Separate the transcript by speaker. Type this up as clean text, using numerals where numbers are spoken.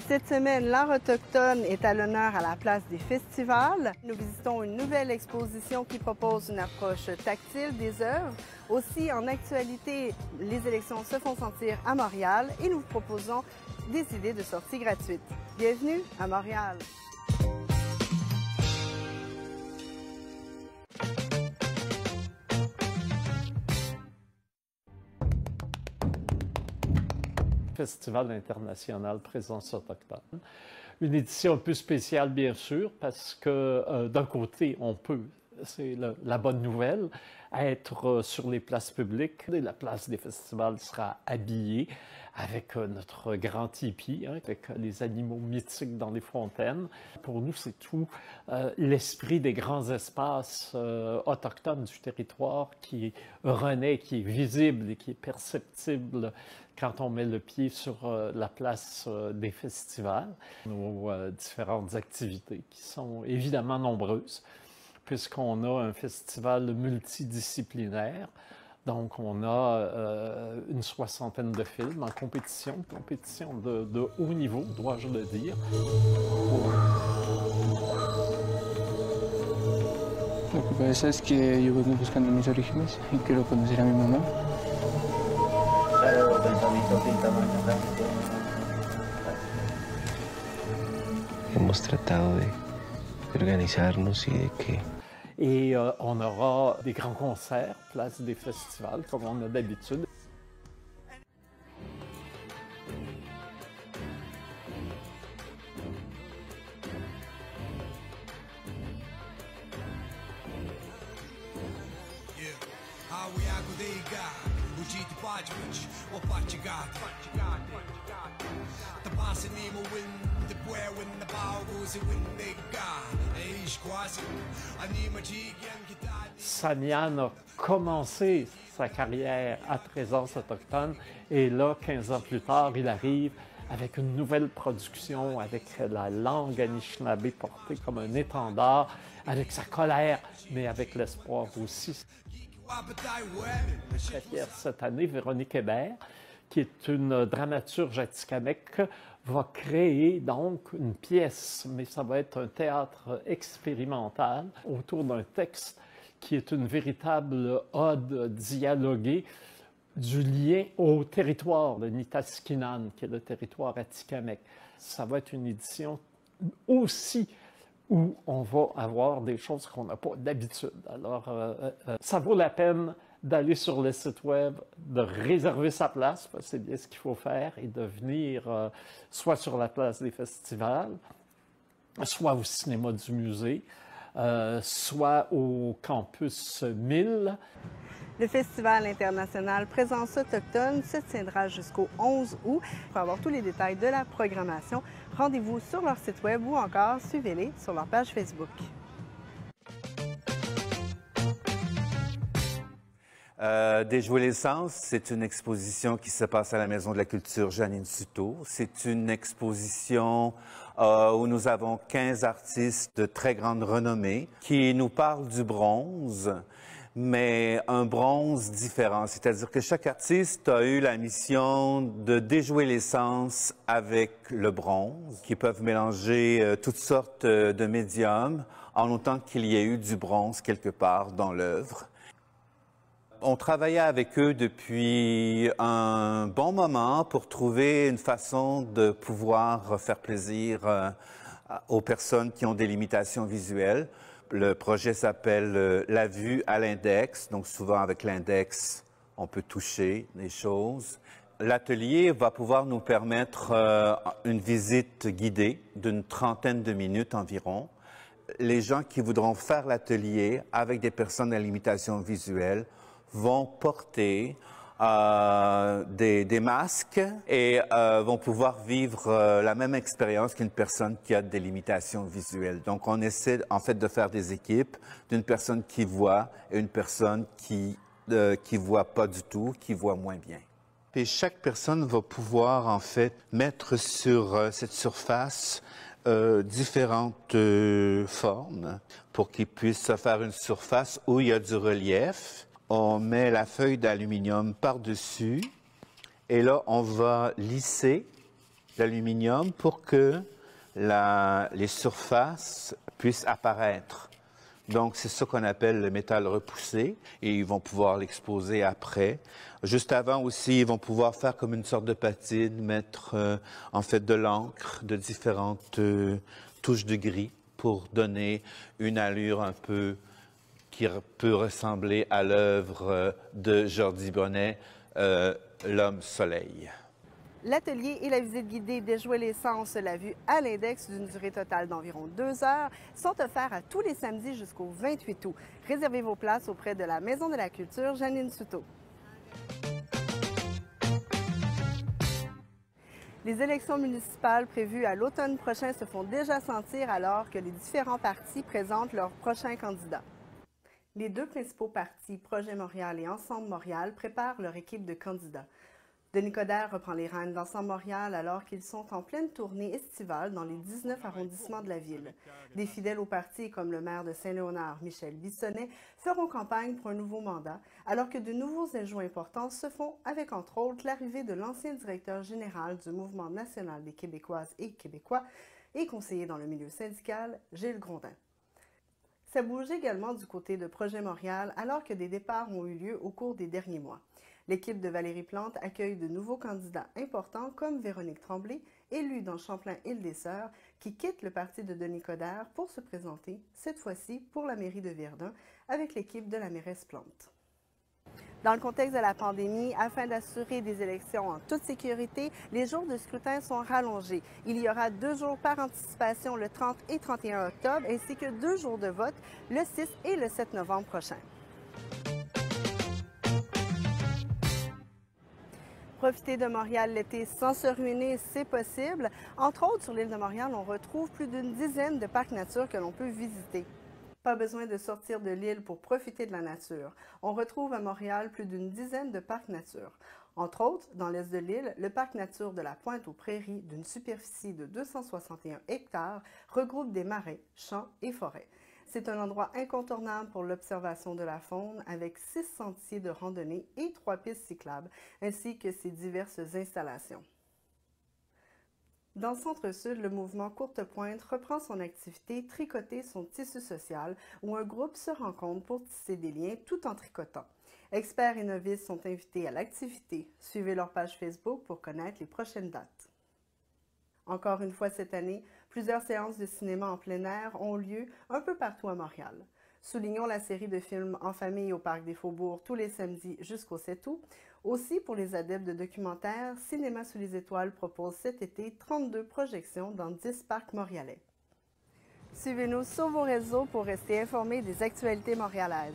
Speaker 1: Cette semaine, l'art autochtone est à l'honneur à la place des festivals. Nous visitons une nouvelle exposition qui propose une approche tactile des œuvres. Aussi, en actualité, les élections se font sentir à Montréal et nous vous proposons des idées de sorties gratuites. Bienvenue à Montréal!
Speaker 2: Festival international Présence autochtone. Une édition un peu spéciale, bien sûr, parce que d'un côté, on peut, c'est la bonne nouvelle, être sur les places publiques. Et la place des festivals sera habillée avec notre grand tipi, avec les animaux mythiques dans les fontaines. Pour nous, c'est tout l'esprit des grands espaces autochtones du territoire qui renaît, qui est visible et qui est perceptible quand on met le pied sur la place des festivals. Nos différentes activités qui sont évidemment nombreuses, puisqu'on a un festival multidisciplinaire. Donc, on a une soixantaine de films en compétition de haut niveau, dois-je le dire.
Speaker 3: Lo que pasa es que yo vengo buscando mis orígenes y quiero conocer a mi mamá. Hemos tratado de organizarnos y de que...
Speaker 2: Et on aura des grands concerts, place des festivals, comme on a d'habitude. Samian a commencé sa carrière à Présence autochtone et là, 15 ans plus tard, il arrive avec une nouvelle production, avec la langue Anishinaabe portée comme un étendard, avec sa colère, mais avec l'espoir aussi. Très fière cette année, Véronique Hébert, qui est une dramaturge atikamekw, va créer donc une pièce, mais ça va être un théâtre expérimental autour d'un texte qui est une véritable ode dialoguée du lien au territoire de Nitaskinan, qui est le territoire atikamekw. Ça va être une édition aussi où on va avoir des choses qu'on n'a pas d'habitude. Alors, ça vaut la peine d'aller sur le site web, de réserver sa place, parce que c'est bien ce qu'il faut faire, et de venir soit sur la place des festivals, soit au cinéma du musée, soit au campus 1000.
Speaker 1: Le Festival international Présence autochtone se tiendra jusqu'au 11 août. Pour avoir tous les détails de la programmation, rendez-vous sur leur site web ou encore suivez-les sur leur page Facebook.
Speaker 4: Déjouer les sens, c'est une exposition qui se passe à la Maison de la Culture Janine Suto. C'est une exposition où nous avons 15 artistes de très grande renommée qui nous parlent du bronze, mais un bronze différent. C'est-à-dire que chaque artiste a eu la mission de déjouer les sens avec le bronze, qui peuvent mélanger toutes sortes de médiums, en autant qu'il y ait eu du bronze quelque part dans l'œuvre. On travaillait avec eux depuis un bon moment pour trouver une façon de pouvoir faire plaisir aux personnes qui ont des limitations visuelles. Le projet s'appelle La vue à l'index, donc souvent avec l'index, on peut toucher des choses. L'atelier va pouvoir nous permettre une visite guidée d'une trentaine de minutes environ. Les gens qui voudront faire l'atelier avec des personnes à limitation visuelle vont porter des masques et vont pouvoir vivre la même expérience qu'une personne qui a des limitations visuelles. Donc, on essaie en fait de faire des équipes d'une personne qui voit et une personne qui voit pas du tout, qui voit moins bien. Et chaque personne va pouvoir en fait mettre sur cette surface différentes formes pour qu'ils puissent faire une surface où il y a du relief. On met la feuille d'aluminium par-dessus et là, on va lisser d'aluminium pour que les surfaces puissent apparaître. Donc, c'est ça qu'on appelle le métal repoussé et ils vont pouvoir l'exposer après. Juste avant aussi, ils vont pouvoir faire comme une sorte de patine, mettre en fait de l'encre de différentes touches de gris pour donner une allure un peu qui peut ressembler à l'œuvre de Jordi Bonnet, L'Homme Soleil.
Speaker 1: L'atelier et la visite guidée Déjouer les sens, la vue à l'index d'une durée totale d'environ 2 heures, sont offerts à tous les samedis jusqu'au 28 août. Réservez vos places auprès de la Maison de la Culture Janine Souto. Les élections municipales prévues à l'automne prochain se font déjà sentir alors que les différents partis présentent leurs prochains candidats. Les deux principaux partis, Projet Montréal et Ensemble Montréal, préparent leur équipe de candidats. Denis Coderre reprend les rênes d'Ensemble Montréal alors qu'ils sont en pleine tournée estivale dans les 19 arrondissements de la ville. Des fidèles au parti, comme le maire de Saint-Léonard, Michel Bissonnet, feront campagne pour un nouveau mandat, alors que de nouveaux ajouts importants se font avec, entre autres, l'arrivée de l'ancien directeur général du Mouvement national des Québécoises et Québécois et conseiller dans le milieu syndical, Gilles Grondin. Ça bouge également du côté de Projet Montréal alors que des départs ont eu lieu au cours des derniers mois. L'équipe de Valérie Plante accueille de nouveaux candidats importants comme Véronique Tremblay, élue dans Champlain-Île-des-Sœurs, qui quitte le parti de Denis Coderre pour se présenter, cette fois-ci pour la mairie de Verdun, avec l'équipe de la mairesse Plante. Dans le contexte de la pandémie, afin d'assurer des élections en toute sécurité, les jours de scrutin sont rallongés. Il y aura 2 jours par anticipation le 30 et 31 octobre, ainsi que 2 jours de vote le 6 et le 7 novembre prochains. Profiter de Montréal l'été sans se ruiner, c'est possible. Entre autres, sur l'île de Montréal, on retrouve plus d'une dizaine de parcs nature que l'on peut visiter. Pas besoin de sortir de l'île pour profiter de la nature. On retrouve à Montréal plus d'une dizaine de parcs nature. Entre autres, dans l'est de l'île, le parc nature de la Pointe-aux-Prairies, d'une superficie de 261 hectares, regroupe des marais, champs et forêts. C'est un endroit incontournable pour l'observation de la faune avec 6 sentiers de randonnée et 3 pistes cyclables, ainsi que ses diverses installations. Dans le centre-sud, le mouvement Courte Pointe reprend son activité Tricoter son tissu social, où un groupe se rencontre pour tisser des liens tout en tricotant. Experts et novices sont invités à l'activité. Suivez leur page Facebook pour connaître les prochaines dates. Encore une fois cette année, plusieurs séances de cinéma en plein air ont lieu un peu partout à Montréal. Soulignons la série de films En famille au Parc des Faubourgs tous les samedis jusqu'au 7 août. Aussi, pour les adeptes de documentaires, Cinéma sous les étoiles propose cet été 32 projections dans 10 parcs montréalais. Suivez-nous sur vos réseaux pour rester informés des actualités montréalaises.